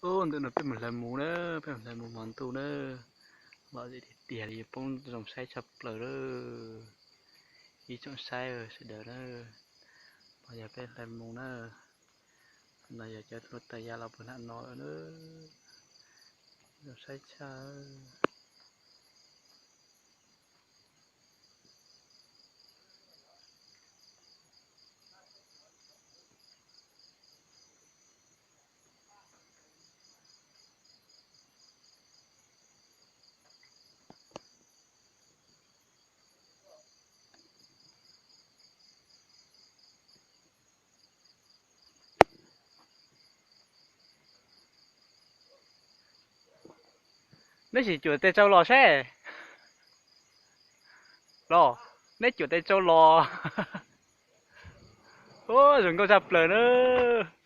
ô tụi nóเป็นเหมือนลายหมูเนอะเป็นเหมือนลายหมูหมอนตูเนอะบอกสิเดี๋ยวดิป้องตรงไซส์ชับเลยเนอะอีตรงไซส์เสด็จเนอะพออยากเป็นลายหมูเนอะนายอยากจะทดแต่ยาเราเป็นอันน้อยเนอะตรงไซส์ชา Nó chỉ chuột tay trâu lò xe lò nó chuột tay trâu lò ô đừng có dập lời nữa